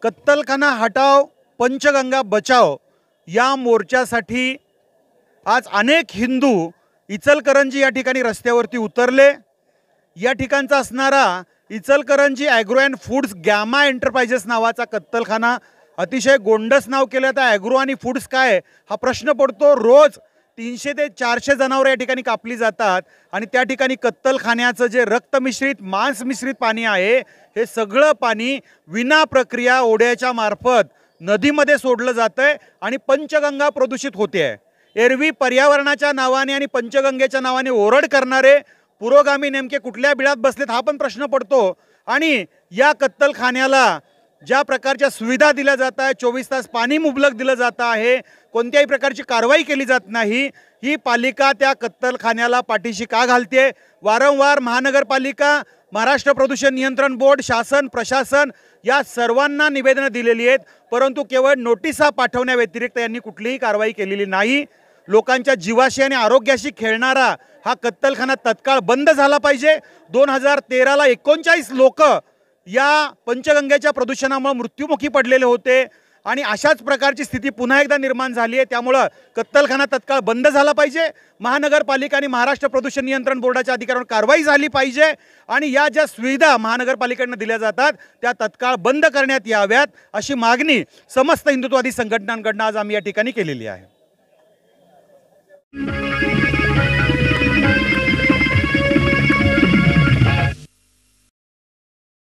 कत्तलखाना हटाओ पंचगंगा बचाओ या मोर्चासाठी आज अनेक हिंदू इचलकरंजी या ठिकाणी रस्त्यावरती उतरले। या ठिकाणचा असणारा Ichalkaranji agro and foods gamma enterprises नावाचा कत्तलखाना अतिशय गोंडस नाव केलं। तर ॲग्रो आणि फूड्स काय हा प्रश्न पडतो। रोज 300 ते 400 जनावरं या ठिकाणी कापली जातात आणि त्या ठिकाणी कत्तलखान्याचं जे रक्तमिश्रित मांस मिश्रित पाणी आहे हे सगळं पाणी विना प्रक्रिया ओढ्याच्या मार्फत नदीमध्ये सोडलं जातंय आणि पंचगंगा प्रदूषित होते आहे। एरवी पर्यावरणाच्या नावाने आणि पंचगंगेच्या नावाने ओरड करणारे पुरोगामी नेमके कुठल्या बिळात बसलेत हा पण प्रश्न पडतो। आणि या कत्तलखान्याला ज्या प्रकारच्या सुविधा दिल्या जात आहेत, 24 तास पाणी मुबलक दिलं जात आहे, कोणत्याही प्रकारची कारवाई केली जात नाही। ही पालिका त्या कत्तलखान्याला पाठीशी का घालते? वारंवार महानगरपालिका, महाराष्ट्र प्रदूषण नियंत्रण बोर्ड, शासन प्रशासन या सर्वांना निवेदनं दिलेली आहेत, परंतु केवळ नोटिसा पाठवण्याव्यतिरिक्त यांनी कुठलीही कारवाई केलेली नाही। लोकांच्या जीवाशी आणि आरोग्याशी खेळणारा हा कत्तलखाना तत्काळ बंद झाला पाहिजे। 2013ला 39 लोक या पंचगंगेच्या प्रदूषणामुळे मृत्युमुखी पडलेले होते आणि अशाच प्रकारची स्थिती पुन्हा एकदा निर्माण झाली आहे। त्यामुळे कत्तलखाना तत्काळ बंद झाला पाहिजे। महानगरपालिका आणि महाराष्ट्र प्रदूषण नियंत्रण बोर्डाच्या अधिकाऱ्यांवर कारवाई झाली पाहिजे आणि या ज्या सुविधा महानगरपालिकेकडून दिल्या जातात त्या तत्काळ बंद करण्यात याव्यात अशी मागणी समस्त हिंदुत्ववादी संघटनांकडून आज आम्ही या ठिकाणी केलेली आहे।